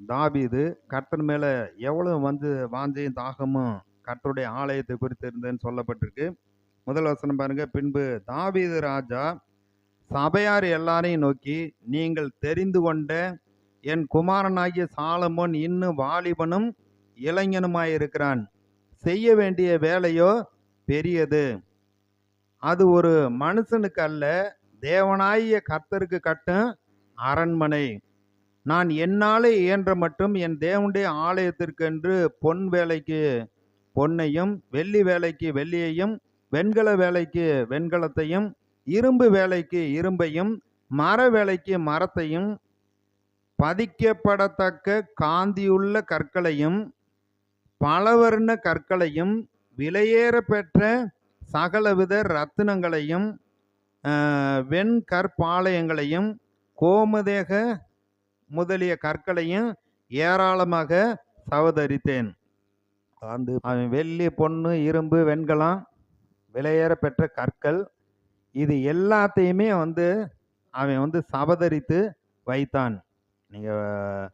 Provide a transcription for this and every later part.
தாவீது கர்த்தர் மேல எவ்வளவு வாஞ்சையும் தாகமும் கர்த்தருடைய ஆலயத்தை குறித்து இருந்ததுன்னு சொல்லப்பட்டிருக்கு. முதல் வசனம் பாருங்க. பின்பு தாவீது ராஜா சபையார் எல்லாரையும் நோக்கி, நீங்கள் தெரிந்து கொண்ட என் குமாரனாகிய சாலமோன் இன்னும் வாலிபனும் இளைஞனுமாயிருக்கிறான். செய்ய வேண்டிய வேலையோ பெரியது. அது ஒரு மனுஷனுக்கு அல்ல, தேவனாகிய கர்த்தருக்கு கட்டும் அரண்மனை. நான் என்னாலே இயன்ற மட்டும் என் தேவனுடைய ஆலயத்திற்கென்று பொன் வேலைக்கு பொன்னையும், வெள்ளி வேலைக்கு வெள்ளியையும், வெண்கல வேலைக்கு வெண்கலத்தையும், இரும்பு வேலைக்கு இரும்பையும், மர வேலைக்கு மரத்தையும், பதிக்கப்படத்தக்க காந்தியுள்ள கற்களையும், பலவர்ண கற்களையும், விலையேற பெற்ற சகலவித ரத்தினங்களையும், வெண்கற்பாளையங்களையும், கோமதேக முதலிய கற்களையும் ஏராளமாக சவதரித்தேன். அவன் வெள்ளி, பொண்ணு, இரும்பு, வெண்கலம், விலையேற பெற்ற கற்கள், இது எல்லாத்தையுமே அவன் சபதரித்து வைத்தான். நீங்கள்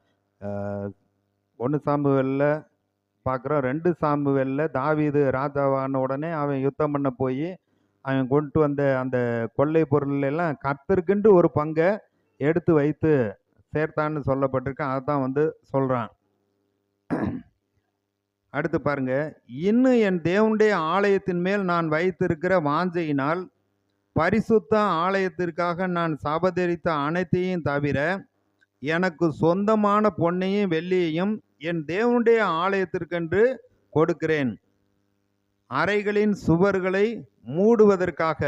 1 சாமுவேலில் பார்க்குறோம். 2 சாமுவேலில் தாவீது ராஜாவான உடனே அவன் யுத்தம் பண்ண போய் அவன் கொண்டு வந்த அந்த கொள்ளை பொருள் எல்லாம் கர்த்தருக்குண்டு ஒரு பங்கை எடுத்து வைத்து சேர்த்தான்னு சொல்லப்பட்டிருக்கு. அதான் சொல்கிறான். அடுத்து பாருங்க. இன்னும் என் தேவனுடைய ஆலயத்தின் மேல் நான் வைத்திருக்கிற வாஞ்சையினால் பரிசுத்த ஆலயத்திற்காக நான் சபதரித்த அனைத்தையும் தவிர எனக்கு சொந்தமான பொன்னையும் வெள்ளியையும் என் தேவனுடைய ஆலயத்திற்கென்று கொடுக்கிறேன். அறைகளின் சுவர்களை மூடுவதற்காக,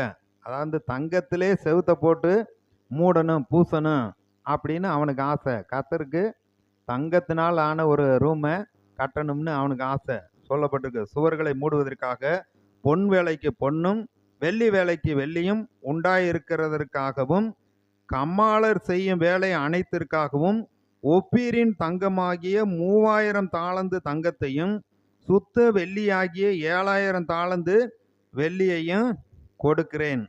அதாவது தங்கத்திலே செவுத்த போட்டு மூடணும், பூசணும் அப்படின்னு அவனுக்கு ஆசை. கர்த்தருக்கு தங்கத்தினால் ஆன ஒரு ரூமை கட்டணும்னு அவனுக்கு ஆசை சொல்லப்பட்டிருக்கு. சுவர்களை மூடுவதற்காக பொன் வேலைக்கு பொன்னும், வெள்ளி வேலைக்கு வெள்ளியும் உண்டாயிருக்கிறதற்காகவும், கம்மாளர் செய்யும் வேலை அனைத்திற்காகவும் ஒப்பீரின் தங்கமாகிய 3000 தாலந்து தங்கத்தையும், சுத்த வெள்ளியாகிய 7000 தாலந்து வெள்ளியையும் கொடுக்கிறேன்.